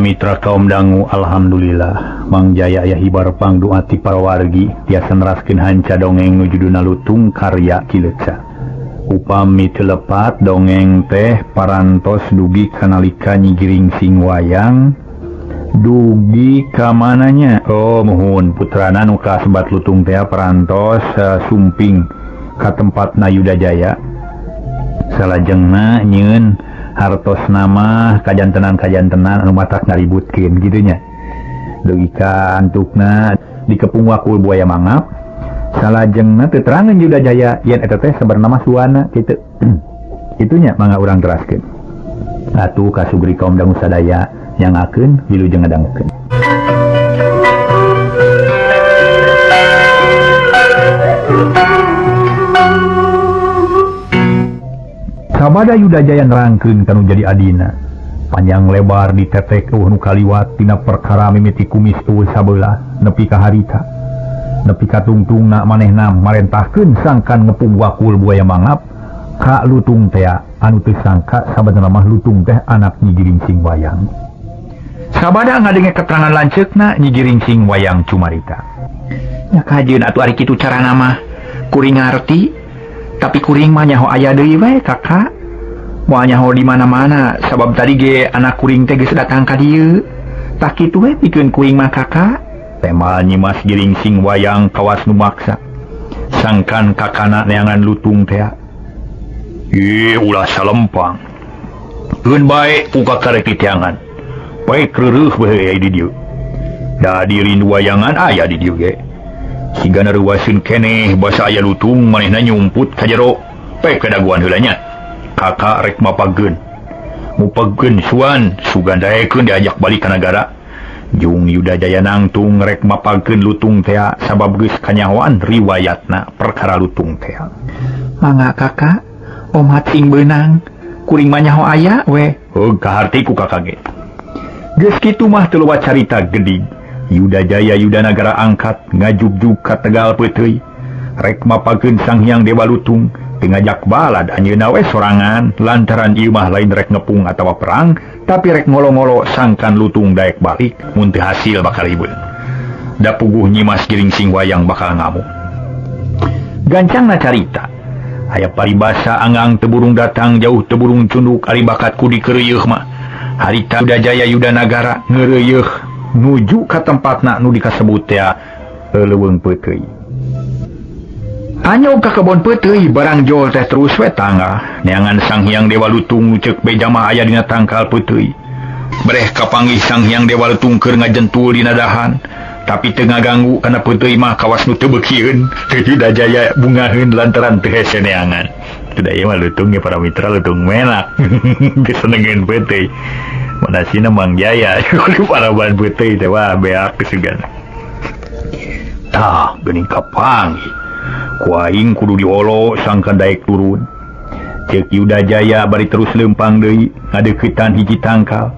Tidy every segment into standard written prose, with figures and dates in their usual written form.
Mitra kaum dangu, alhamdulillah Mang Jaya aya hibar pangduati para wargi tiasa neraskeun hanca dongeng nujuduna lutung karya Kileca. Upami telepat dongeng teh parantos dugi kanalika Nyi Giringsing wayang dugi ka mananya. Oh muhun putrana nu kasebat lutung teh parantos sumping ka tempatna Yuda Jaya. Salajengna nyeun hartos nama kajantenan anu matak ngaributkeun kitu nya. Dugi ka antukna dikepung wakul buaya mangap. Salajengna teu terangan Yuda Jaya yen eta teh sabernama suana kitu. Itunya mangga urang teraskeun. Atuh kasugri kaum dangu sadaya nyangakeun wilujeng ngadangukeun. Sabada Yuda Jaya nerangkeun kanu jadi adina. Panjang lebar ditetek nu kaliwat tina perkara mimiti kumis eueuh sabelah nepi ka harita. Nepi ka tungtungna manehna marentahkeun sangkan ngepung wakul buaya mangap ka lutung teh anu teu sangka sabenerna mah lutung teh anak Nyi Giringsing wayang. Sabada ngadenge keterangan lanceukna Nyi Giringsing wayang cumarita. Nya kajeun atuh ari kitu carana mah kuring ngarti. Tapi kuring mah nyaho aya deui we kakak. Moal nyaho di mana-mana sabab tadi ge anak kuring teh geus datang ka dieu. Tak kitu we pikeun kuring mah kakak. Temal Nyi Mas Giringsing wayang kawas nu maksa. Sangkan kakana neangan lutung teh. Ulah salempang. Eun bae uga karek titiangan. Bae kreureuf we aya di dieu. Da diri wayangan aya di dieu ge. Sigana ruwaseun keneh basa aya lutung manehna nyumput ka jero pe kadaguan heula nya. Kakak rek mapageun. Mupageun suan sugandaekeun diajak balik ka nagara. Jung Yuda Jaya nangtung rek mapageun lutung teh sabab geus kanyahoan riwayatna perkara lutung teh. Mangga kakak, omat sing beunang kuring mah nyaho aya we. Heuh kaharti ku kakak ge. Geus kitu mah teu loba carita geudig. Yuda Jaya Yuda Nagara angkat ngajug-jug ka Tegal peuteuy rek mapageun Sang Hyang Dewa Lutung teu ngajak balad anjeunna we sorangan lantaran ieu mah lain rek ngepung atawa perang tapi rek ngolo-ngolo sangkan lutung daek balik mun teu hasil bakal ribeun. Da puguh Nyi Mas Giringsing wayang bakal ngamuk. Gancangna carita aya paribasa anggang teu burung datang jauh teu burung cunduk ari bakat ku dikeureueuh mah harita Yuda Jaya Yuda Nagara ngeureuyeuh nuju ka tempatna nu dikasebut teh leuweung peuteuy. Anyog ka kebon peuteuy barang jol teh terus we tangga neangan Sang Hyang Dewa Lutung ceuk beja mah aya dina tangkal peuteuy. Breh kapanggih Sang Hyang Dewa Lutung keur ngajentul dina dahan tapi teu ngaganggu kana peuteuy mah kawas nu teu beukieun. Yuda Jaya bungaheun lantaran teu hese neangan. Teu daya mah lutung ge para mitra lutung menak. Geus senengeun peuteuy. Manasina Mang Jaya paraban peuteuy teh wah beak kesugan. Tah geuning kapanggih ku aing kudu diolo sangkan daek turun. Ceuk Yuda Jaya bari terus leumpang deui ngadeuketan hiji tangkal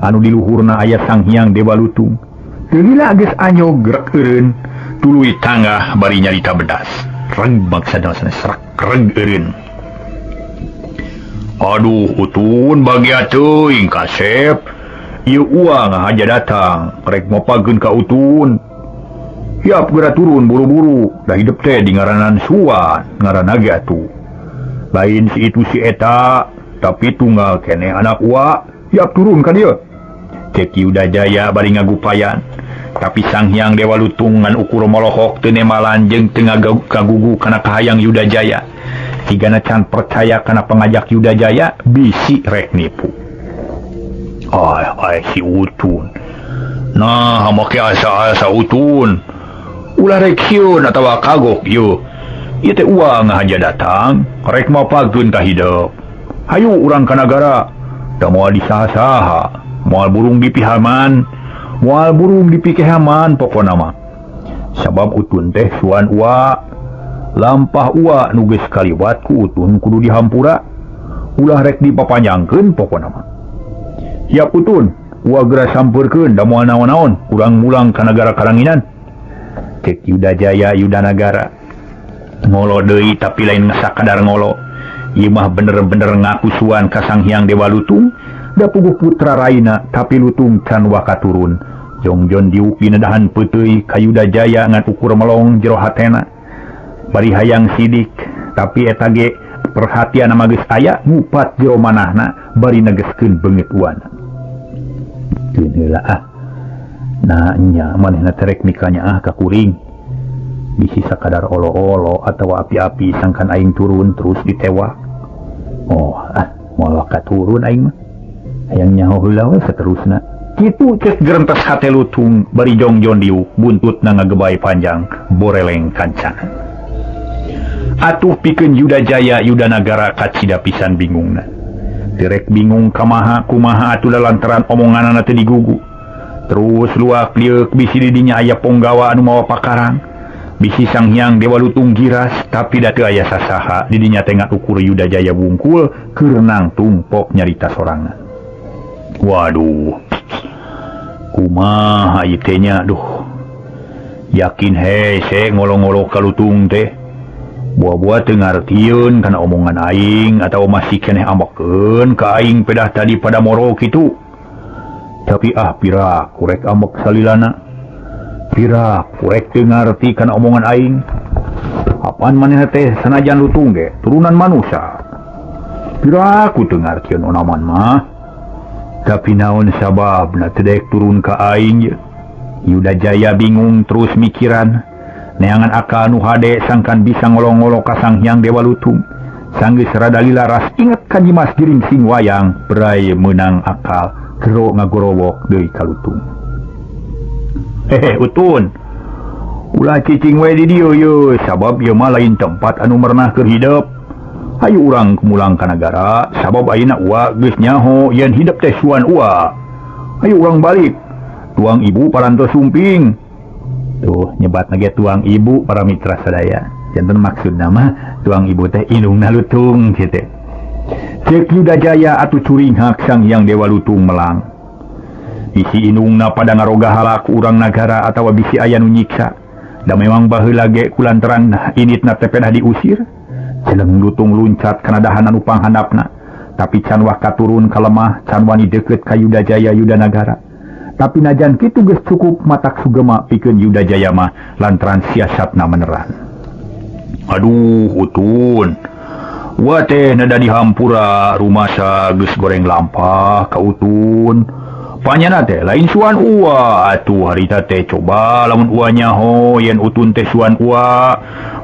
anu di luhurna aya Sang Hyang Dewa Lutung. Teu lila geus anyog gerak eureun tuluy tangga bari nyarita bedas. Reg maksana serak reg eureun. Aduh utun bagia teuing kasep. Ieu uang aja datang rek mapageun ka utun. Hiap geura turun buru-buru da hidup teh di ngaranan suan ngaranna ge atuh. Lain si itu si eta tapi tunggal keneh anak uwa hiap turun ka dieu. Cek Yuda Jaya bari ngagupayan tapi Sang Hyang Dewa Lutung ngan ukur molohok teu nemalan jeung teu ngagugu kana kahayang Yuda Jaya. Tigana can percaya kana pengajak Yuda Jaya bisi rek nipu. Ay si utun. Nah make asa utun. Ulah rek sieun atawa kagok ieu. Ieu teh uang aja datang rek mapageun ka hidup. Hayu urang ka nagara. Da moal disaha-saha, moal burung di pihaman, moal burung di pikehaman pokona mah. Sabab utun teh suan uwa. Lampah uwa nu geus kaliwat ku utun kudu dihampura. Ulah rek dipapanyangkeun pokona mah. Hiap utun, uwa geura sampeurkeun da moal naon-naon urang mulang ka nagara Karanginan. Cek Yuda Jaya Yuda Nagara. Ngolo deui tapi lain sakadar ngolo. Ieu mah bener-bener ngaku suan ka Sang Hyang Dewa Lutung da puguh putra Raina tapi lutung can waka turun jongjon diuk dinadahan peuteui ka Yuda Jaya ngan ukur melong jero hatena bari hayang sidik tapi eta ge perhatian nama geus aya ngupat jero manahna bari negeskeun beungeutuan teu heula nah nya manehna terek mikanya ka kuring bisi sakadar olo-olo atau api-api sangkan aing turun terus ditewak moal katurun aing mah hayang nyaho heula we saterusna kitu cek gerentes hate lutung bari jongjon diuk buntutna ngagebay panjang boreleng kancana atuh pikeun Yuda Jaya Yuda Nagara kacida pisan bingungna direk bingung kumaha atuh lantaran omonganna teu digugu terus luak liuk bisi didinya aya ponggawa anu mawa pakarang bisi Sang Hyang Dewa Lutung giras tapi da teu aya sasaha didinya tengah ukur Yuda Jaya wungkul keur nangtung pok nyarita sorangan waduh kumaha ieu teh nya duh yakin hese ngolo-ngolo ka Lutung teh buah-buah teu ngartieun kana omongan aing atau masih keneh ambekeun ka aing pedah tadi pada moro kitu tapi pira kurek ambek salilana pira kurek teu ngarti kana omongan aing apaan maneh teh sanajan Lutung ge turunan manusia pira ku teu ngartieun onaman mah tapi naon sababna teu daek turun ka aing Yuda Jaya bingung terus mikiran neangan aka anu hade sangkan bisa ngolong-ngolo ka Sang Hyang Dewa Lutung sanggeus rada lilaras inget ka Dimas Giring Sing Wayang berai meunang akal gero ngagorowok deui ka Lutung Utun ulah cicing we di dieu ye sabab ieu mah lain tempat anu merenah keur hidup hayu urang kumulang ka nagara sabab ayeuna uwa geus nyaho yen hidup teh suan uwa hayu urang balik tuang ibu parantos sumping tuh nyebat nage tuang ibu para mitra sadaya janten maksud nama tuang ibu teh indungna Lutung kitu cek Yuda Jaya atuh curing hak Sang Hyang Dewa Lutung melang bisi indungna pada ngaroga halak urang nagara atawa bisi aya nu nyiksa da memang baheula ge kulantaran initna teh pedah diusir jeleng Lutung luncat kana dahanan anu panghandapna tapi can wah katurun ka lemah can wani deukeut ka Yuda Jaya Yuda Nagara tapi najan kitu geus cukup matak sugema pikeun Yuda Jaya mah lantaran siasatna meneran aduh Utun wa teh nada di hampura rumasa geus goreng lampah ka Utun panyana teh lain suan uwa atuh harita teh coba lamun uwa nyaho yen Utun teh suan uwa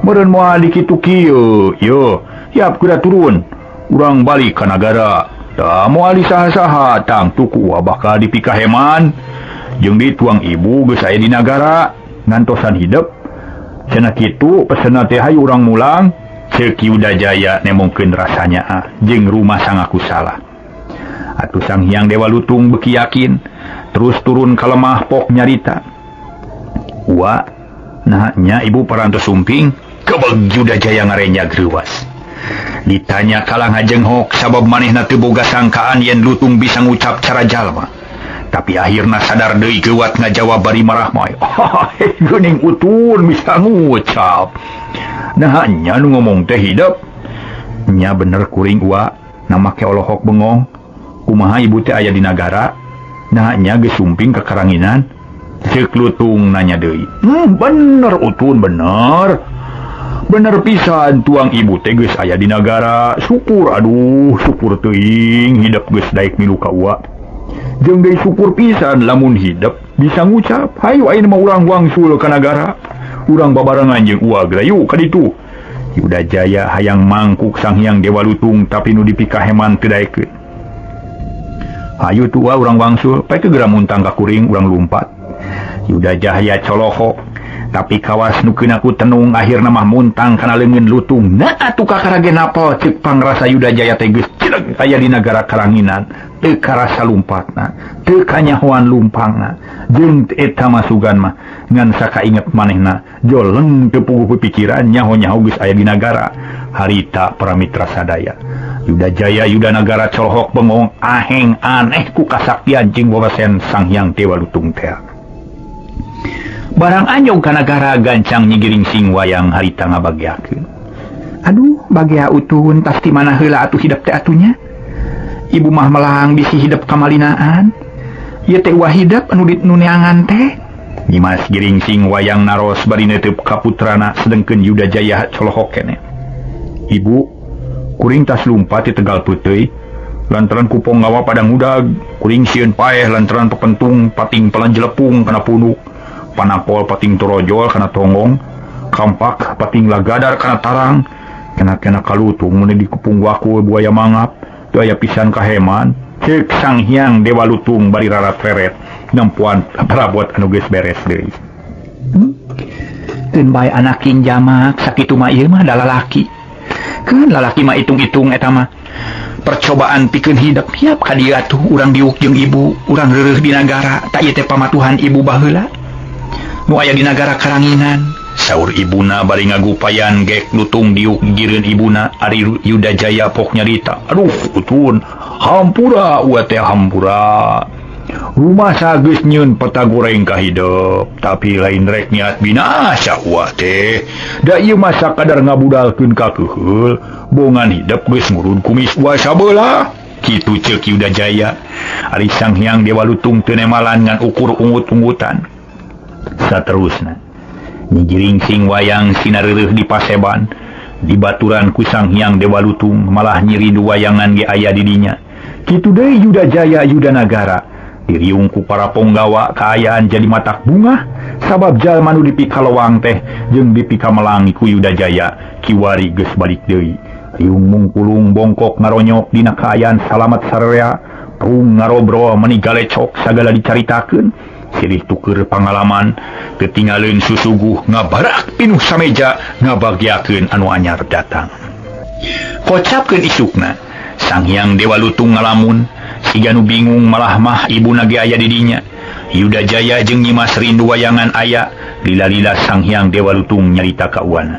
meureun moal dikitu kieu yo siap kuda turun urang balik ka nagara da moal disaha-saha tang tuku uwa bakal dipikaheman jeung di tuang ibu geus aya di nagara ngantosan hidup cenah kitu pesenna teh hayu urang mulang ceuk Yuda Jaya nemongkeun rasanya jeung rumah sangaku salah atuh Sang Hyang Dewa Lutung beuki yakin terus turun ka lemah pok nyarita uwa nah nya ibu parantos sumping kebeg Yuda Jaya ngarenyag reuwas ditanya kalang hajenghok sabab manehna teu boga sangkaan yen Lutung bisa ngucap cara jalma tapi akhirna sadar deui geuwat ngajawab bari marah moy geuning Utun bisa ngucap nah nya nu ngomong teh hidup nya bener kuring uwa na make olohok bengong kumaha ibu teh aya di nagara nah nya geus sumping ka karanginan ceuk Lutung nanya deui bener Utun bener pisan tuang ibu teh geus aya di nagara syukur aduh syukur teuing hidup geus daek milu ka uwa jeung deui syukur pisan lamun hidup bisa ngucap hayu ayeuna mah urang wangsul ka nagara urang babarengan jeung uwa grayu ka ditu Yuda Jaya hayang mangkuk Sang Hyang Dewa Lutung tapi nu dipikaheman teu daekeun hayu tua urang wangsul pae geura muntang ka kuring urang lumpat Yuda Jaya colohok tapi kawas nukeun aku tenung akhirna mah muntang kana leungeun Lutung nah atuh kakaragen apel ceuk pangrasa Yuda Jaya teh geus cileg aya di nagara karanginan teu karasa lumpatna teu kanyahoan lumpangna jeung eta masugan mah ngan sakainget manehna joleng teu puguh pikiran nyaho-nyaho geus aya di nagara harita para mitra sadaya Yuda Jaya Yuda Nagara colohok bengong aheng aneh ku kasaktian jeung wawasen Sang Hyang Dewa Lutung teh barang anjong ka nagara gancang Nyi Giring Sing Wayang harita ngabagiakeun aduh bagea Utun pasti mana heula atuh hidup teh atunya ibu mah melang bisi hidup kamalinaan. Ieu teh wahidap anu ditnuneangan teh. Nyimas Giringsing wayang naros bari netep ka putrana sedengkeun Yuda Jaya colohok keneh. Ibu, kuring tas lumpat di Tegal Peuteuy lantaran ku Ponggawa pada ngudag, kuring sieun paeh lantaran pepentung pating pelanjelepung kana punuk, panapol pating torojol kana tonggong, kampak pating lagadar kana tarang, kena kalutung mun di kupung waku buaya mangap, teu aya pisan kaheman. Ceuk Sang Hyang Dewa Lutung bari rarat feret nempuan parabot anu geus beres deui. Keun bae anak king jamak sakitu mah ieu mah da lalaki. Keun lalaki mah itung-itung eta mah. Percobaan pikeun hidup hiap ka dieu atuh urang diuk jeung ibu, urang reureuh di nagara, tak ieu teh pamatuhan ibu baheula. Nu aya di nagara Karangingan, saur ibuna bari ngagupayan gek lutung diuk gireun ibuna ari Yuda Jaya pok nyarita. Aduh utun, hampura uat teh hampura. Rumah sageus nyieun peta goreng ka hidup, tapi lain rek niat binasa uat teh. Da ieu mah sakadar ngabudalkeun ka keuheul, bongan hidup geus ngurun kumis uat sabeula. Kitu ceuk Yuda Jaya. Ari Sang Hyang Dewa Lutung teu nemalan ngan ukur ungut-ungutan. Saterusna Nyi Giringsing wayang sinareureuf di Paseban, dibaturan ku Sang Hyang Dewa Lutung, malah nyiridu wayangan ge aya di dinya. Kitu deui Yuda Jaya Yuda Nagara, diriung ku para Ponggawa kaayaan jadi matak bunga, sabab jalma nu dipikalowang teh jeung dipikamelang ku Yuda Jaya kiwari geus balik deui. Riung mungkulung bongkok ngaronyok dina kaayaan salamet sararea, rung ngarobro meuni galecok sagala dicaritakeun. Silih tuker pangalaman, ketinggalan susuguh ngabarak pinuh sameja ngabagiakeun anu anyar datang. Kocapkeun isukna, Sang Hyang Dewa Lutung ngalamun, siga nu bingung malah mah ibuna ge aya di dinya. Yuda Jaya jeung Nyimas rindu wayangan aya, lila-lila Sang Hyang Dewa Lutung nyarita ka uwana.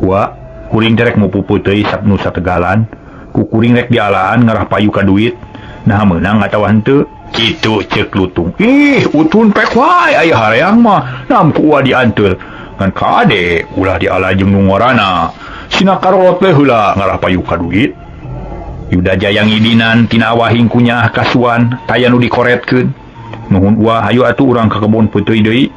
Wa, kuring derek mupupu teuy sapnu sategalan, ku kuring rek dialaan ngarah payu ka duit, nah meunang atawa henteu. Kitu ceuk Lutung. Ih, utun pek wae aya hareang mah nampu ua dianteur. Ngan kade ulah diala jeung nu ngorana. Sina karot we heula ngarah payu ka duit. Yuda Jaya ngidinan tina awahing kunyah kasuan taya nu dikoretkeun. Nuhun ua hayu atuh urang ka kebon Peuteuy deui.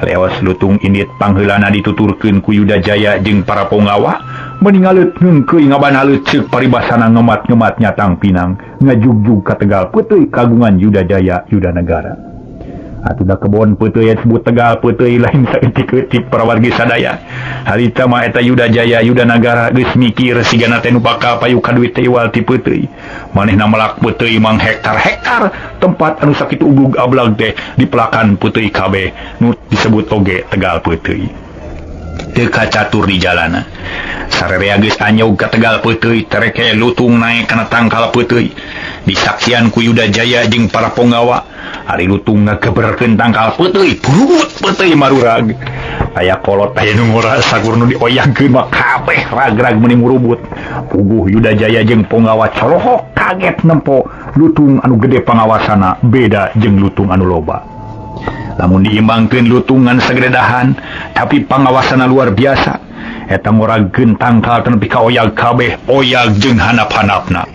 Leos Lutung indit pangheulana dituturkeun ku Yuda Jaya jeung para Ponggawa. Meninggalet ngengkeuy ngabanalet ceuk paribasana ngemat-ngemat nyatang pinang ngajugjug ka Tegal Peuteuy kagungan Yuda Jaya Yuda Nagara. Atuh da kebon Peuteuy disebut Tegal Peuteuy lain saeutik-eutik para wargi sadaya. Harita mah eta Yuda Jaya Yuda Nagara geus mikir sigana teh nu bakal payu ka duit teh wal ti Peuteuy. Manehna melak Peuteuy mang hektar-hektar tempat anu sakitu ugug ablag teh dipelakan Peuteuy kabeh nu disebut oge Tegal Peuteuy. Teu kacatur di jalana. Sarerea geus anyog ka Tegal Peuteuy, tereke Lutung naek kana tangkal Peuteuy. Disaksian ku Yuda Jaya jeung para Ponggawa, ari Lutung ngageberkeun tangkal Peuteuy, purut Peuteuy marurag. Aya kolot aya nu ngora sagur nu dioyangkeun mah kabeh ragrag meuni murubut. Puguh Yuda Jaya jeung Ponggawa colohok kaget nempo Lutung anu gede pangawasana beda jeung Lutung anu loba. Lamun diimbangkeun Lutung ngan sagredahan, tapi pangawasana luar biasa. Eta ngoragkeun tangkal nepi ka oyag kabeh, oyag jeung hanap-hanapna.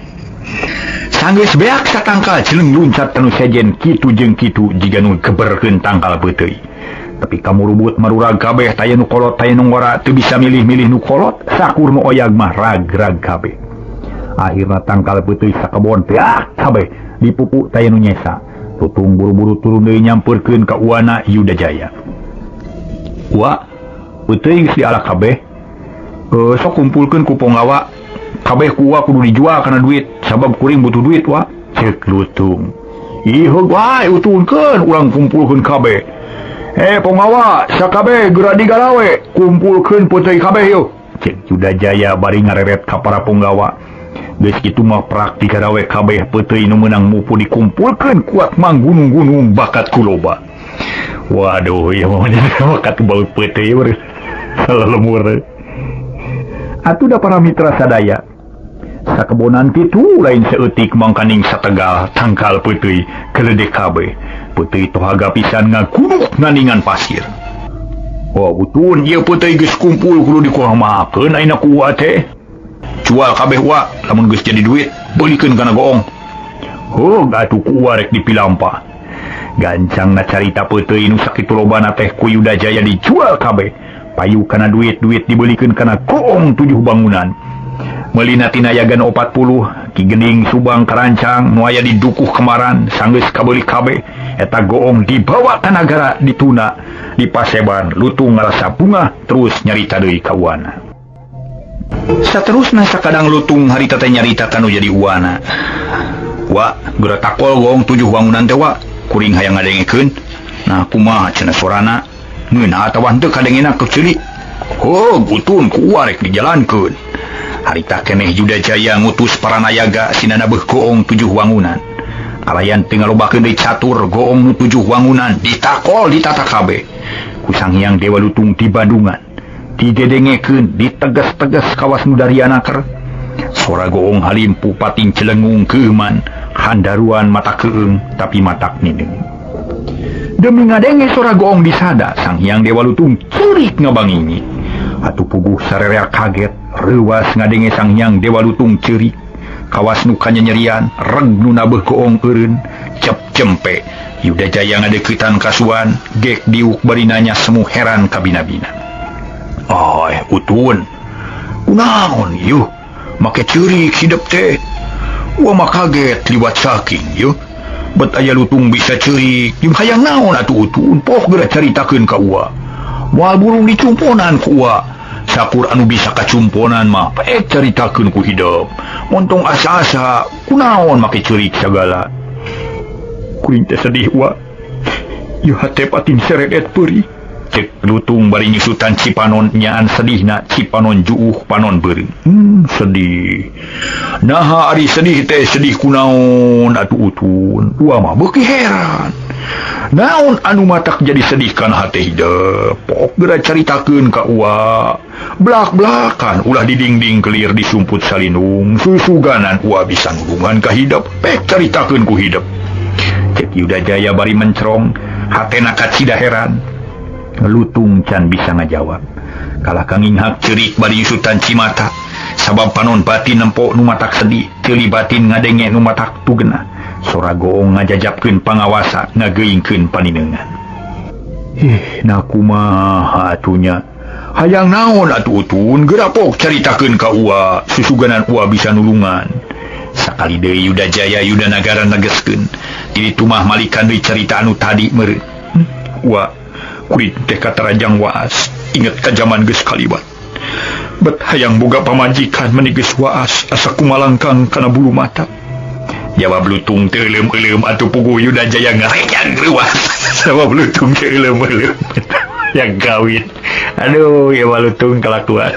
Sanggeus beak satangkal jeung luncat tanu sejen kitu jeung kitu jiga nu geberkeun tangkal Peuteuy. Tapi kamurubut marurag kabeh, taya nu kolot taya nu ngora teu bisa milih-milih nu kolot, sakur nu oyag mah ragrag kabeh. Akhirna tangkal Peuteuy sakebon beak kabeh, dipupu taya nu nyesa. Lutung buru-buru turun deui nyampeurkeun ka uwana Yuda Jaya. Wa, Peuteuy geus diala kabeh. Sok kumpulkeun ku Ponggawa. Kabeh ku ua kudu dijual kana duit, sabab kuring butuh duit wa. Ceuk Lutung. Ih wae utunkeun urang kumpulkeun kabeh. Ponggawa, sakabeh geura digalawe, kumpulkeun Peuteuy kabeh yeuh. Ceuk Yuda Jaya bari ngareret ka para Ponggawa. Geus kitu mah praktik garawe kabeh Peuteuy nu meunang mupu dikumpulkeun kuat mang gunung-gunung bakat kuloba. Waduh, ya mah bakat baut Peuteuy mah salah lemur. Atuh da para mitra sadaya. Sakebonan kitu lain saeutik mangkaning sategal tangkal Peuteuy keledek kabeh. Peuteuy tohaga pisan ngagunuk nganingan pasir. Wah, utun ieu Peuteuy geus kumpul kudu dikuramakeun ayeuna ku ua teh. Jual kabeh wa, lamun geus jadi duit, beulikeun kana goong. atuh kuarek dipilampa. Gancang na carita peuteuy nu sakitu lobana teh ku Yuda Jaya dijual kabeh. Payu kana duit-duit dibelikeun kana goong 7 bangunan. Meulina tina yagan 40 Ki Gening Subang Karancang nu aya di Dukuh Kemaran sanggeus kabeuli kabeh eta goong dibawa ka nagara dituna di Paseban. Lutung ngarasa bunga terus nyarita deui ka uana. Saterusna sakadang Lutung harita teh nyarita kanu jadi uana. Wa geura takol goong 7 bangunan teh wa kuring hayang ngadengekeun. Nah kumaha cenah sorana? Ngeuna atawa henteu kadengena keceulik? Gutun kuarek dijalankeun. Harita keneh Yuda Jaya ngutus para nayaga sinana beuh goong 7 wangunan. Alayan teu ngalobakeun deui catur goong 7 wangunan ditakol ditata kabeh. Ku Sang Hyang Dewa Lutung di Bandungan. Didedengekeun diteges-teges kawas nu darianaker. Sora goong halimpu pating celengung keuman handaruan mata keung tapi matak nindeung. Demi ngadenge sora goong disada Sang Hyang Dewa Lutung ceurik ngabangingi. Atuh puguh sarerea kaget reuwas ngadenge Sang Hyang Dewa Lutung ceurik kawas nu kanyanyerian reg nu nabeuh goong eureun cep cempe. Yuda Jaya ngadeuketan kasuan gek diuk bari nanya semu heran kabina-bina. Utun kunaon yuh make ceurik hidup teh? Wa mah kaget liwat saking yuh. Bet aya Lutung bisa ceurik jeung hayang naon atuh Utun? Poh geura caritakeun ka ua. Moal burung dicumponan ku ua. Sakur anu bisa kacumponan mah paek caritakeun ku hidup. Montong asa-asa kunaon make ceurik sagala. Kuring teh sedih ua. Ieu hate pating seredet peurih. Cek Lutung bari nyusutan Cipanon nyaan sedihna Cipanon juuh panon beureung. Sedih. Naha ari sedih teh sedih kunaon atuh Utun? Ua mah beuki heran. Naon anu matak jadi sedih kana hate hidup? Pok geura caritakeun ka ua. Blak-blakan ulah didingding kelir disumput salindung. Susuganan ua bisa nulungan ka hidup. Pek caritakeun ku hidup. Cek Yuda Jaya bari mencrong, hatena kacida heran. Lutung can bisa ngajawab. Kalah kanginghak ceurik bari yusutan Cimata. Sabab panon batin nempo nu matak sedih, ceuli batin ngadenge nu matak tugena. Sora goong ngajajabkeun pangawasa ngageuingkeun panineungan. Na kumaha atunya? Hayang naon atuh Utun? Geura pok caritakeun ka ua, susuganan ua bisa nulungan. Sakali deui Yuda Jaya Yuda Nagara negeskeun, di ditu mah malikan deui carita anu tadi meureun. Ua kulit teh katarajang waas inget ka zaman geus kaliwat. Bet hayang boga pamajikan meni geus waas asa kumalangkang kana bulu mata. Jawab Lutung teu euleum-euleum atuh puguh Yuda Jaya ngarenyang reuas. Sabab Lutung teu euleum-euleum. Yang gawin. Aduh, ya Lutung kelakuan.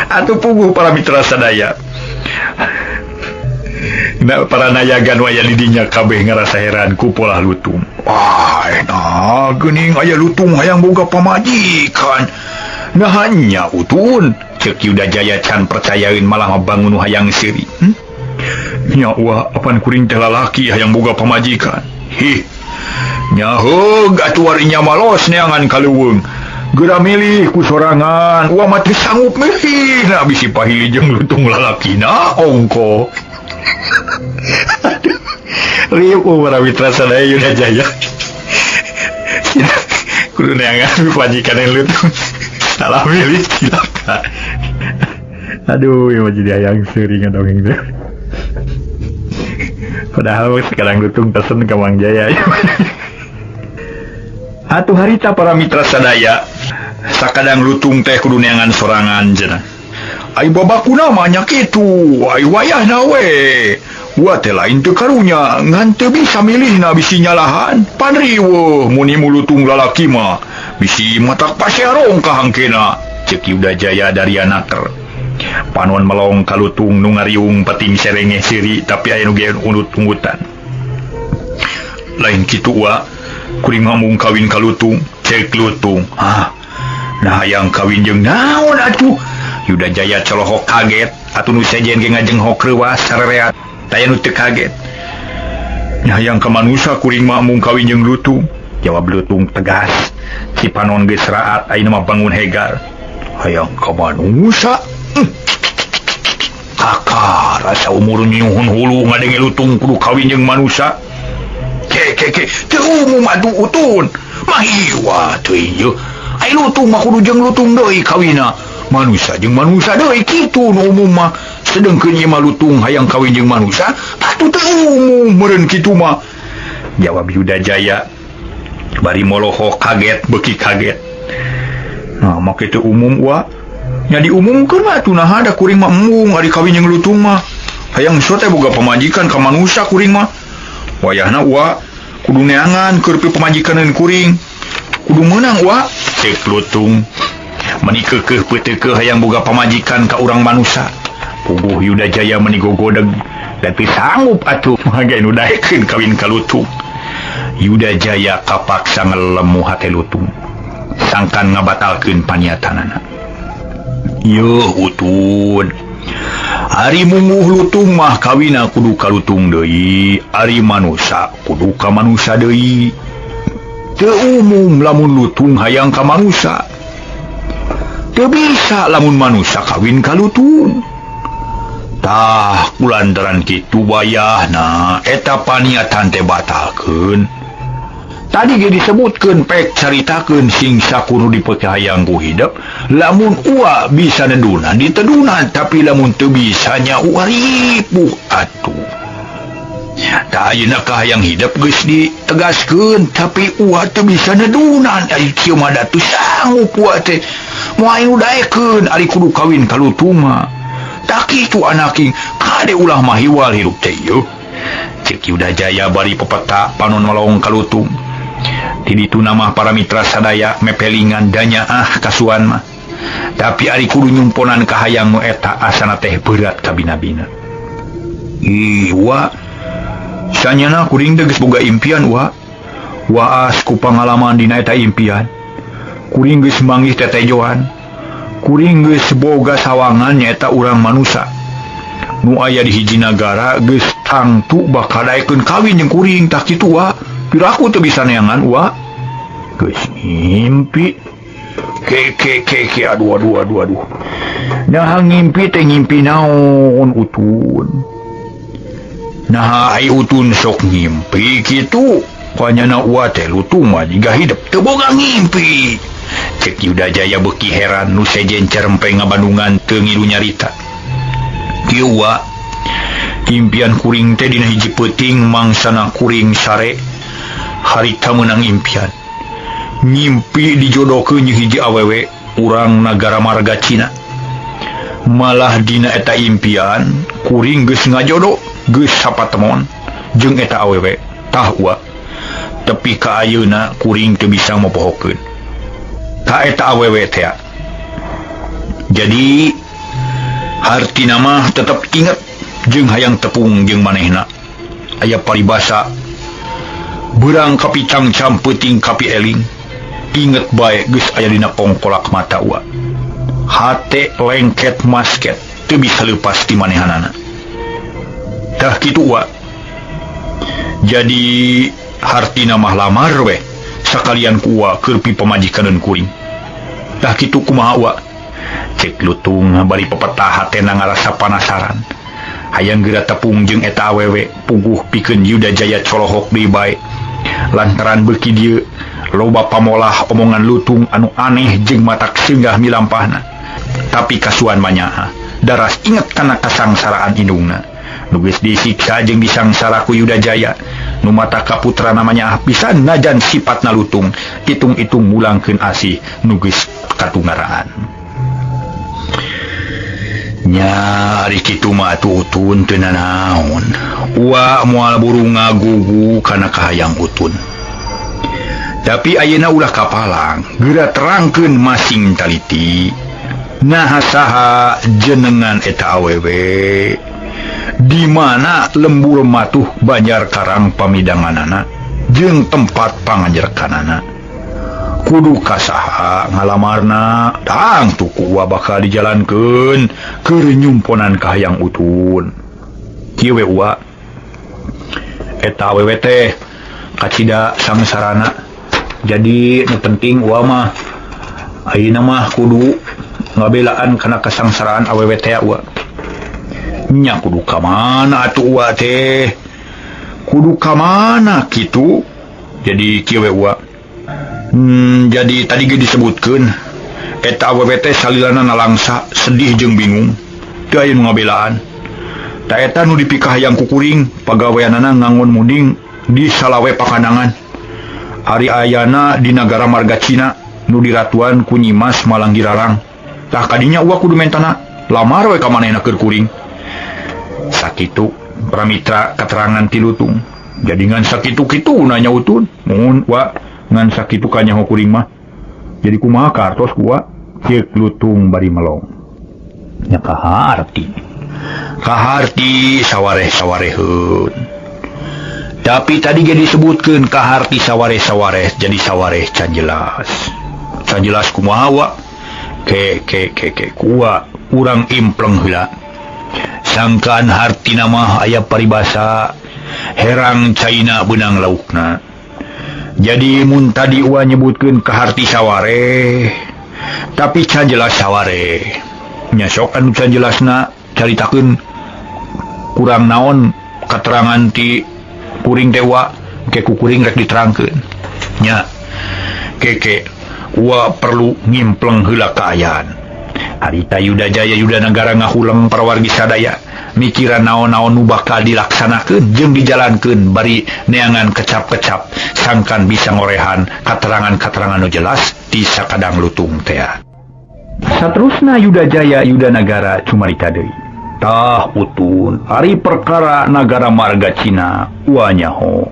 Atuh puguh para mitra sadaya. Nah, para nayagan waya didinya kabeh ngarasa heran ku polah Lutung. Geuning aya Lutung hayang boga pamajikan. Nah hanya Utun, cek Yuda Jaya can percayain malah mabangun hayang siri. Nya ua apan kuring teh lalaki hayang boga pamajikan. Nya heug atuh warinya malos neangan kaleuweung. Geura milih ku sorangan, ua mah teu sanggup milih. Na bisi pahili jeung Lutung lalakina ongko. Riuk para mitra sadaya Yuda Jaya. Kudu neangan pajikan yang Lutung. Salah milih cilaka. Aduh, ya mau jadi ayang sering dongeng deh. Padahal sekarang Lutung pesen ke Mang Jaya. Atuh harita para mitra sadaya, sakadang Lutung teh kudu neangan sorangan cenah. Ai babakuna mah nya kitu, ai wayahna we. Wa teh lain teu karunya, ngan teu bisa milihna bisi nyalahan. Pan riweuh muni Lutung lalaki mah bisi matak paserong ka hangkena. Cek Yuda Jaya dari anaker. Panon melong ka Lutung nu ngariung peting serenge siri tapi aya nu ge unut-unutan. Lain kitu wa, kuring ngomong kawin ka Lutung, cek Lutung. Nah hayang kawin jeung naon atuh? Yuda Jaya colohok kaget, atuh nu sejen ge ngajenghok reuas sarereat, taya nu teu kaget. Nya hayang ka manusa kuring mah mung kawin jeung Lutung. Jawab Lutung tegas, Cipanon geus raat ayeuna mah bangun hegar. Hayang ka manusa? kakak rasa umur nyuhun hulu ngadenge lutung kudu kawin jeung manusia ke teu umum atuh utun mahiwa teuing ye ai lutung mah kudu jeung lutung deui kawina manusia jeung manusia deui kitu nu umum mah sedengkeun ieu mah lutung hayang kawin jeung manusia atuh teu umum meureun kitu mah jawab Yuda Jaya bari moloho kaget beuki kaget nah make teu umum wa nya diumumkeun mah atuh naha da kuring mah embung ari kawin jeung lutung mah hayang ieu teh boga pamajikan ka manusia kuring mah wayahna wa kudu neangan keur pamajikaneun kuring kudu meunang wa cek lutung meni keukeuh peuteukeuh hayang boga pamajikan ka urang manusia puguh Yuda Jaya meni gogodeg da teu sanggup atuh mangga nu daekeun kawin ka lutung Yuda Jaya kapaksa ngelemu hate lutung sangkan ngabatalkeun paniatanana Yuh utun ari mumuh lutung mah kawina kudu ka lutung deui ari manusia kudu ka manusia deui teu umum lamun lutung hayang ka manusia teu bisa lamun manusia kawin ka lutung tah kulantaran kitu wayahna eta paniatan teh batalkeun tadi ge disebutkeun pek caritakeun singsa kudu dipercayang ku hidup lamun ua bisa nedunan ditedunan tapi lamun teu bisa nya ua ripuh atuh tah ayeuna kahayang hidup geus ditegaskeun tapi ua teu bisa nedunan ari kieu mah da teu sanggup ua teh moal anu daekeun ari kudu kawin ka lutung mah tah kitu anaking kade ulah mah hiwal hirup teh yeuh cek Yuda Jaya bari pepeta panon melong ka lutung di ditu nama para mitra sadaya mepelingan danya kasuan mah tapi ari kudu nyumponan kahayang nu eta asana teh berat ka bina-bina wa sanyana kuring teh geus boga impian waas ku pangalaman dina eta impian kuring geus manggih tetejoan kuring geus boga sawangan nyaeta urang manusia nu aya di hiji nagara geus tangtu bakal daekeun kawin jeung kuring tah kitu wa piraku teu bisa neangan wa geus ngimpi ke aduh nah ngimpi teh ngimpi naon utun nah ai utun sok ngimpi kitu panyana wa teh lutung mah jiga hidup teu boga ngimpi cek Yuda Jaya beuki heran nu sejen cerempe ngabandungan teu ngilu nyarita kieu wa impian kuring teh dina hiji peuting mangsana kuring sare harita menang impian ngimpi dijodokeun jeung hiji awewe urang nagara marga Cina malah dina eta impian kuring geus ngajodo geus sapatemon jeung eta awewe tah wa tepi ka ayeuna kuring teu bisa mopohokeun ka eta awewe teh jadi hartina mah tetep inget jeung hayang tepung jeung manehna aya paribasa berang kapi cangcam peuting kapi eling inget bae geus aya dina pongkolak mata wa hate lengket masket teu bisa leupas ti manehanana tah kitu wa jadi hartina mah lamar we sakalian ku wa keur pi pamajikaneun kuring tah kitu kumaha wa cek lutung bari pepetah hatena ngarasa panasaran hayang geura tepung jeung eta awewe puguh pikeun Yuda Jaya colohok deui bae lantaran beuki dieu loba pamolah omongan lutung anu aneh jeung matak seunggah milampahna tapi kasuan manyaha daras inget kana kasangsaraan indungna nu geus disiksa jeung disangsara ku Yuda Jaya nu mata kaputra namanya pisan najan sifatna lutung itung-itung mulangkeun asih nu geus katungaraan nya ari kitu mah tutun teu nanaon wa moal buru ngagugu kana kahayang utun tapi ayeuna ulah kapalang geura terangkeun masing taliti naha saha jenengan eta awewe di mana lembur matuh banjar karang pamidanganana jeung tempat pangajerkanana kudu kasaha ngalamarna tang tuku wa bakal dijalankeun keur nyumponan kahayang utun kieu we wa eta awewe teh kacida sangsarana jadi nu penting wa mah ayeuna mah kudu ngabelaan kana kasangsaraan awewe teh wa nya kudu ka mana atuh uwa teh? Kudu ka mana kitu? Jadi kieu we uwa. Jadi tadi ge disebutkeun eta awewe teh salilana nalangsa, sedih jeung bingung. Teu aya nu ngabelaan. Ta eta nu dipikah hayang kukuring, pagaweanana ngangon muding di Salawe Pakandangan. Ari ayana di Nagara Marga Cina nu diratuan ku Nyimas Malanggirarang. Tah kadinya uwa kudu mentana lamar we ka manehna keur kuring. Sakitu pramitra keterangan ti Lutung. Jadi ngan sakitu-kitu nanya utun. Mun wa ngan sakitu kanyaho kuring mah. Jadi kumaha kartos kuwa ceuk Lutung bari melong. Nya kaharti sawareh-sawareheun. Tapi tadi ge disebutkeun kaharti sawareh-sawareh jadi sawareh can jelas. Can jelas kumaha wa? Kuwa urang impleng heula. Sangkan hartina mah aya paribasa herang caina benang laukna. Jadi mun tadi uwa nyebutkeun kaharti sawareh, tapi can jelas sawareh. Nya sok anu can jelasna caritakeun kurang naon keterangan ti kuring dewa ke kukuring rek diterangkeun. Nya uwa perlu ngimpleng heula kaayaan. Harita Yuda Jaya Yuda Nagara ngahuleng para wargi sadaya mikiran naon-naon nu bakal dilaksanakeun jeung dijalankeun bari neangan kecap-kecap sangkan bisa ngorehan katerangan-katerangan nu jelas di sakadang Lutung teh. Saterusna Yuda Jaya Yuda Nagara cumarita deui. Tah utun ari perkara Nagara Marga Cina uwa nyaho.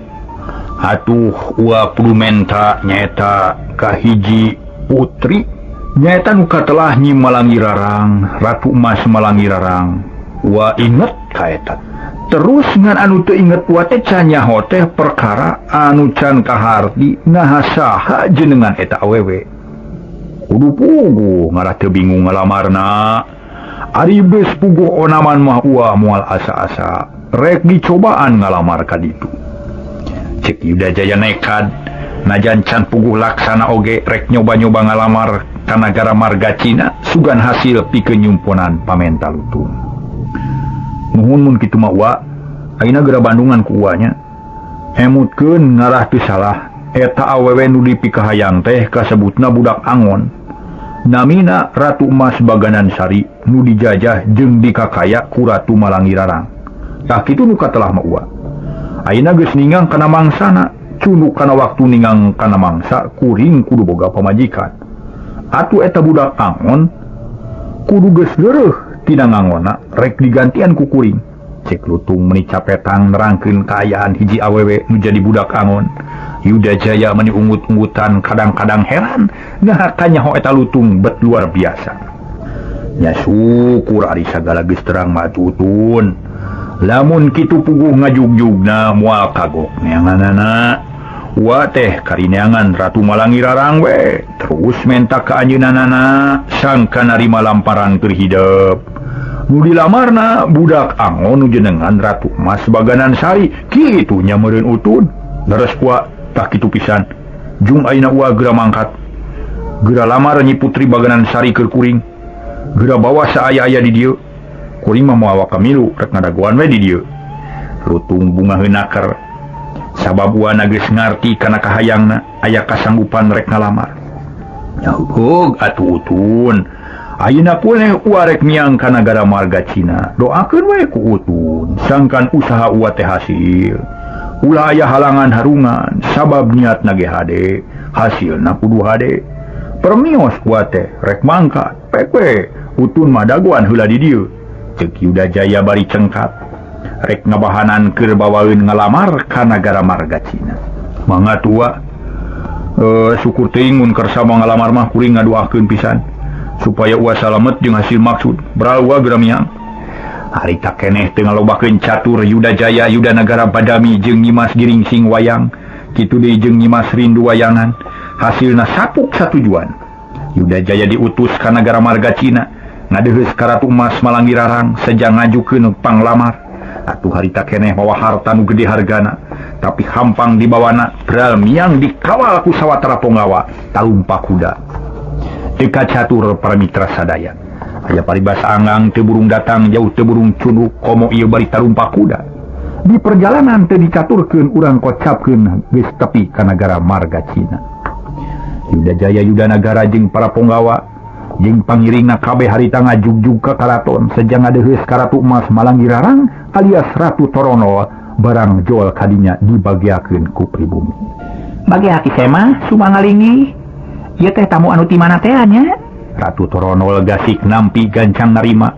Atuh uwa kudu menta nyaeta kahiji putri nyaeta nu katelah Nyi Malanggirarang, Ratu Emas Malanggirarang. Uwa inget ka eta. Terus ngan anu teu inget uwa teh can nyaho teh perkara anu can kaharti naha saha jenengan eta awewe. Kudu puguh ngarah teu bingung ngalamarna. Ari beus puguh onaman mah uwa moal asa-asa rek dicobaan ngalamar ka ditu. Cek Yuda Jaya nekad najan can puguh laksana oge rek nyoba-nyoba ngalamar ka Nagara Marga Cina sugan hasil pikeun nyumponan pamenta Lutung. Nuhun mun kitu mah uwa ayeuna geura Bandungan ku uwanya hemutkeun ngarah teu salah eta awewe nu dipikahayang teh kasebutna budak angon namina Ratu Emas Baganan Sari nu dijajah jeung dikakaya ku Ratu Malanggirarang. Tah kitu nu katelah mah uwa ayeuna geus ningang kana mangsana cunduk kana waktu ningang kana mangsa kuring kudu boga pamajikan. Atuh eta budak angon kudu geus leureuf tina ngangonna rek digantian ku kuring. Cek Lutung meuni capetang nerangkeun kaayaan hiji awewe nu jadi budak angon. Yuda Jaya meuni ungut-ungutan kadang-kadang heran nah kanyaho eta Lutung bet luar biasa. Nya syukur ari sagala geus terang mah tutun. Lamun kitu puguh ngajugjugna moal kagok neanganana. Uwa teh karineangan Ratu Malanggirarang we terus menta ka anjeunanana sangka narima lamparan keur hideep. Nu dilamarna budak angon nu jenengan Ratu Emas Baganan Sari kitu nya meureun utun. Leres uwa tah kitu pisan. Jung ayeuna uwa geura mangkat. Geura lamar Nyi Putri Baganan Sari keur kuring. Geura bawa saaya-aya di dieu. Kuring mah moal wakamilu rek ngadagoan we di dieu. Lutung bunga heunaker. Sabab uwana geus ngarti kana kahayangna aya kasanggupan rek ngalamar. Nyahuh atuh utun. Ayeuna puneh uwa rek miang ka Nagara Marga Cina. Doakeun we ku utun sangkan usaha uwa teh hasil. Ulah aya halangan harungan sabab niatna ge hade, hasilna kudu hade. Permios uwa teh rek mangkat. Pek we utun mah dagoan heula di dieu. Ceuk Yuda Jaya bari cengkat rek ngabahanan keur bawaeun ngalamar ka Nagara Marga Cina. Mangga tua syukur teuing mun kersa ngalamar mah kuring ngadoakeun pisan supaya uwa salamet jeung hasil maksud. Beral uwa geura miang. Harita keneh teu ngalobakeun catur Yuda Jaya Yuda Nagara Badami jeung Nyimas Giringsing wayang. Kitu deui jeung Nyimas Rindu wayangan. Hasilna sapuk satujuan. Yuda Jaya diutus ka Nagara Marga Cina ngadeuheus ka Ratu Emas Malanggirarang sejang ngajukeun panglamar. Atuh harita keneh mawa harta nu gede hargana tapi hampang dibawana beral miang dikawal ku sawatara ponggawa talumpa kuda. Eka catur para mitra sadaya aya paribasa anggang teu burung datang jauh teu burung cunduk komo ieu bari tarumpa kuda. Di perjalanan teu dicaturkeun urang kocapkeun geus tepi ka nagara marga Cina. Yuda Jaya Yuda Nagara jeung para punggawa jeung pangiringna kabeh harita ngajugjug ka karaton sejang ngadeheus ka Ratu Emas Malanggirarang alias Ratu Toronol barang joal kadinya dibagiakeun ku pribumi. Bagiaki mah sumangalinggi. Ieu teh tamu anu ti mana teh nya? Ratu Toronol gasik nampi gancang narima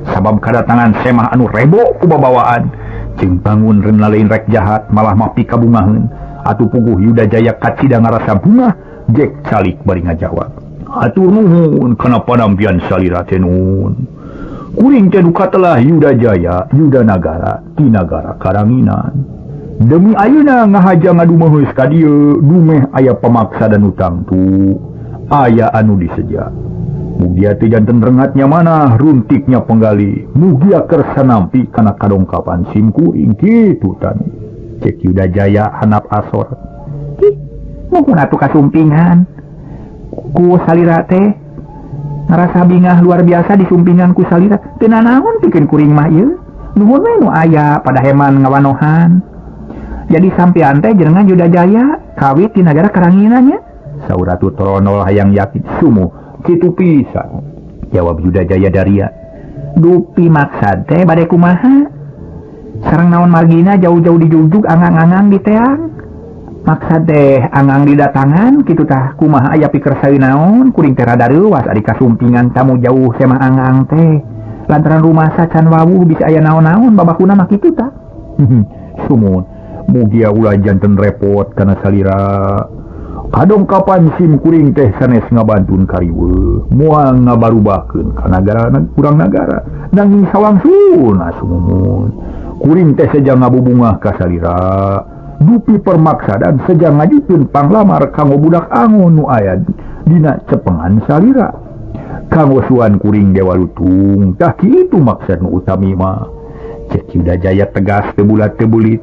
sabab kadatangan semah anu rebo ku babawaan jeung bangun reun lain rek jahat malah mapi kabungaheun atuh puguh Yuda Jaya kacida ngarasa bungah jek calik bari ngajawab. Atur nuhun kana panampian salira teh nuhun. Kuring teh duka telah Yuda Jaya Yuda Nagara ti nagara Karanginan. Demi ayeuna ngahaja ngadumeheus ka dieu dumeh aya pamaksa dan utang tu aya anu diseja. Mugia teu janten rengatnya mana runtiknya penggali mugia kersa nampi kana kadongkapan sim kuring kitu tani. Cek Yuda Jaya hanap asor. Muhun atuh kasumpingan. Ku salira teh ngarasa bingah luar biasa disumpingan ku salira. Teu nanaon pikeun kuring mah ieu. Nuhun we nu aya pada heman ngawanohan. Jadi sampean teh jenengan Yuda Jaya kawit di nagara Karanginannya. Saur Ratu Toronol hayang yakin sumuh kitu pisan. Jawab Yuda Jaya Daria. Dupi maksad teh bade kumaha? Sareng naon margina jauh-jauh dijugjug angang-angang di teang. Maksad teh angang didatangan kitu tah kumaha aya pikeun saeunaon kuring teh rada reuwas ari kasumpingan tamu jauh semah angang teh. Lantaran rumasa can wawuh bisa aya naon-naon babakuna mah kitu tah. Sumun mugia ulah janten repot kana salira kadongkapan sim kuring teh sanes ngabantun kariweuh moal ngabarubahkeun ka nagara urang nagara nanging sawangsun asumumun kuring teh sejang ngabubungah ka salira dupi permaksa dan sejang ngajukeun panglamar kanggo budak angon nu aya dina cepengan salira kanggo suan kuring Dewa Lutung tah kitu maksud nu utami mah. Cek Yuda Jaya tegas teu bulat teu bulit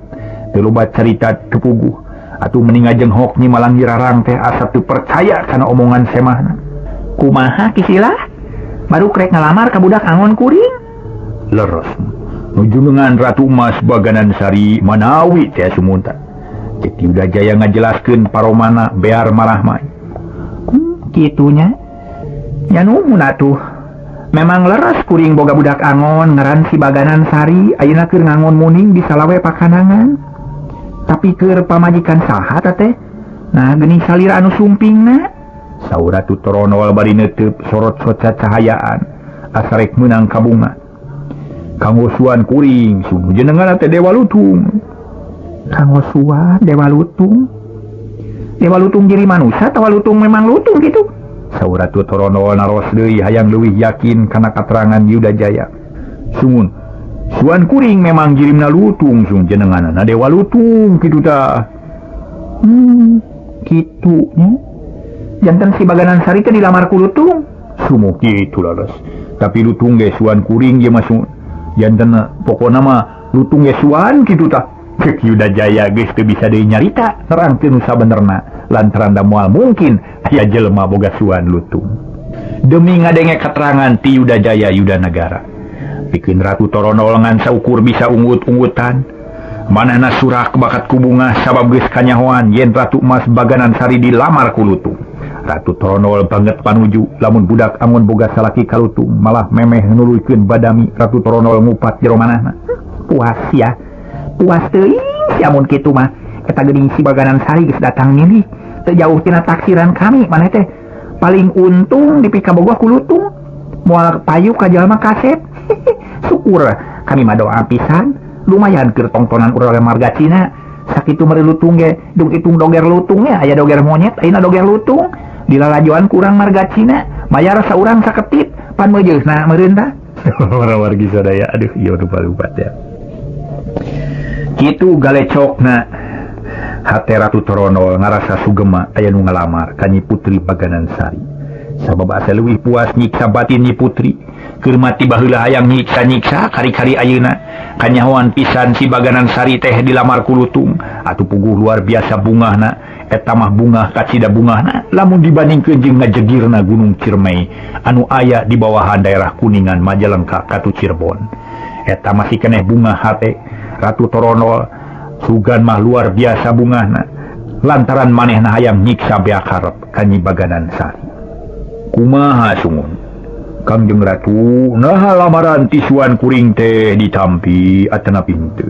teu loba carita teu puguh atuh mending ajeng hok Nyi Malanggirarang teh asa teu percaya kana omongan semahna. Kumaha kisilah? Baru krek ngalamar ka budak angon kuring? Leres. Nuju dengan Ratu Emas Baganan Sari manawi teh sumunta. Cek Yuda Jaya ngajelaskeun paromana bear marah mah. Kitunya. Ya nuhun atuh. Memang leres kuring boga budak angon ngaran si Baganan Sari ayeuna keur ngangon muning di Salawe Pakanangan. Tapi keur pamajikan saha teh? Nah geni salira anu sumpingna. Saur Ratu Toronol bari neuteup sorot soca cahayaan asa rek meunang kabunga. Kanggo suan kuring sumuh jenengan teh Dewa Lutung. Kanggo suan Dewa Lutung? Dewa Lutung jadi manusia tawa lutung memang lutung gitu? Saur Ratu Toronol naros deui hayang leuwih yakin kana katerangan Yuda Jaya. Sungun suan kuring memang jirimna lutung sung jenenganna Dewa Lutung kitu tah. Kitunya. Janten si Baganan Sari teh dilamar ku lutung. Sumuh kitu laras. Tapi lutung ge suan kuring ge masuk. Janten pokona mah lutung ge suan kitu tah. Cek Yuda Jaya geus teu bisa deui nyarita nerangkeun nu sabenerna lantaran da moal mungkin aya jelema boga suan lutung. Demi ngadenge keterangan ti Yuda Jaya Yuda Nagara pikeun Ratu Toronol ngan saukur bisa unggut-unggutan manehna surah kebakat ku bunga sabab geus kanyahoan yen Ratu Emas Baganan Sari dilamar ku lutung. Ratu Toronol banget panuju lamun budak angon boga salaki ka lutung malah memeh nuluykeun badami Ratu Toronol ngupat jero manehna. Puas ya. Puas teuing amun kitu mah eta geuning si Baganan Sari geus datang milih teu jauh tina taksiran kami maneh teh paling untung dipika bogoh ku lutung moal payu ka jalma kaset. Syukur kami mah doa pisan lumayan keur tongtonan urang marga Cina sakitu meureun lutung ge dung itung doger lutungnya aya doger monyet ayeuna doger lutung dilalajoan ku urang marga Cina bayar saurang saketit pan meujeusna meureun tah. Wargi sadaya aduh ieu lupa-lupa ya. Kitu galecokna hate Ratu Toronol ngarasa sugema aya nu ngalamar ka Nyi Putri Baganan Sari. Sabab asa leuwih puas nyiksa batin Nyi Putri keur mati baheula hayang nyiksa-nyiksa kari-kari ayeuna kanyahoan pisan si Baganan Sari teh dilamar ku lutung atuh puguh luar biasa bungahna etamah bunga kacida bunga lamun dibandingkeun jeung ngajegirna Gunung Ciremay anu aya di bawahan daerah Kuningan Majalengka katu Cirebon. Eta masih keneh bunga hate Ratu Toronol sugan mah luar biasa bungana lantaran manehna hayang nyiksa beakarep ka Nyi Baganan Sari. Kumaha sungun Kangjeng Ratu naha lamaran tisuan kuring teh ditampi atana pintu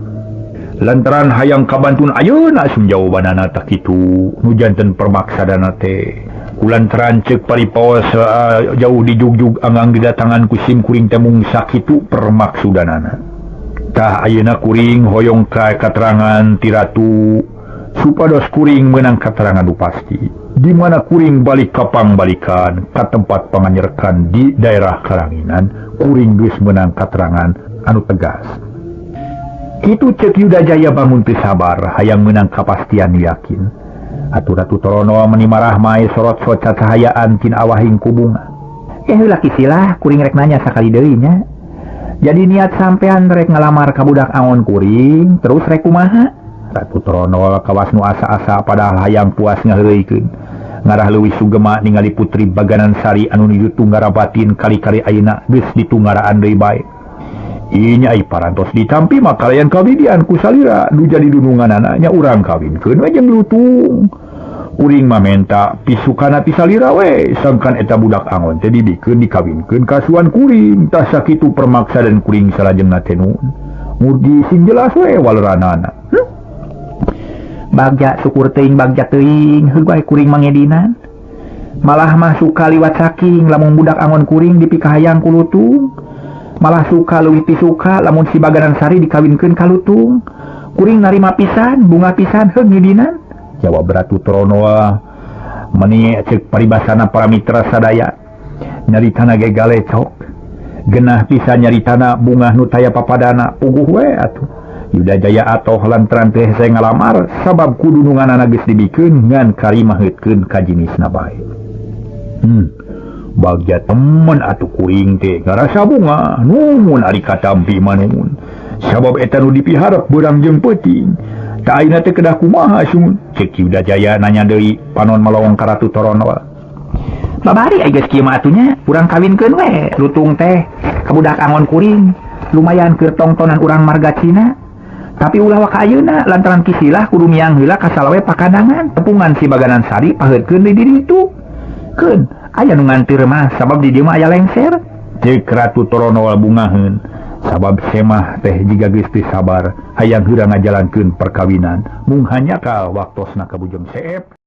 lantaran hayang kabantun ayeuna asum jawabanana tah kitu nu janten permaksadana teh kulantaran ceuk paripaos jauh di jugjug anggang didatangan ku sim kuring teh mung sakitu permaksudanana. Tah ayeuna kuring hoyong ka katerangan ti Ratu supados kuring meunang katerangan nu pasti di mana kuring balik ka pangbalikan ka tempat panganyerkan di daerah Karanginan kuring geus meunang katerangan anu tegas. Kitu ceuk Yuda Jaya bangun teu sabar hayang meunang kapastian nu yakin. Atuh Ratu Torono meuni marah mae sorot soca cahayaan tin awahing ku bunga. Heula kisilah kuring rek nanya sakali deui nya. Jadi niat sampean rek ngalamar ka budak angon kuring terus rek kumaha? Ratu Torono kawas nu asa-asa padahal hayang puas ngaheuleuikeun. Ngarah leuwih sugema ningali Putri Baganan Sari anu nuju tunggara batin kali-kali ayeuna geus ditunggaraan deui bae. Inya ai parantos ditampi makalayan kawidian ku salira nu jadi dununganana nya urang kawinkeun we jeung lutung. Uring mah menta pisukana ti salira we sangkan eta budak angon teh dibikeun dikawinkeun ka suan kuring tah sakitu permaksa dan kuring salajengna teh nuhun. Murgi sing jelas we waleranana. Bagja syukur teuing bagja teuing heug wae kuring mangedinan. Malah mah suka liwat saking lamun budak angon kuring dipikahayang ku lutung. Malah suka leuwih ti suka lamun si Baganan Sari dikawinkeun ka lutung. Kuring narima pisan, bunga pisan heug ngedinan. Jawab Ratu Torono meuni ceuk paribasana para mitra sadaya. Nyaritana ge galecok. Genah pisan nyaritana bunga nu taya papadana puguh we atuh. Yuda Jaya atoh lantaran teh hese ngalamar sabab kudununganana geus dibikeun ngan karimaheutkeun ka jinisna bae. Bagja temen atuh kuring teh ngarasa bunga numun ari katampi manun sabab eta nu dipiharep beurang jeung peuting tah ayeuna teh kedah kumaha sun ceuk Yuda Jaya nanya deui panon malawong ka Ratu Torono. Babari aya geus kieu mah atunya urang kawinkeun we lutung teh ka budak angon kuring lumayan keur tongtonan urang marga Cina tapi ulah waka ayeuna lantaran kisilah kudu miang heula ka salawe pakandangan tepungan si Baganan Sari paheutkeun di ditu keun aya nu ngantir mah sabab di dieu mah aya lengser ceuk Ratu Torono bungaheun sabab semah teh jiga geus teu sabar hayang heura ngajalankeun perkawinan mung hanya ka waktosna ka bujang seep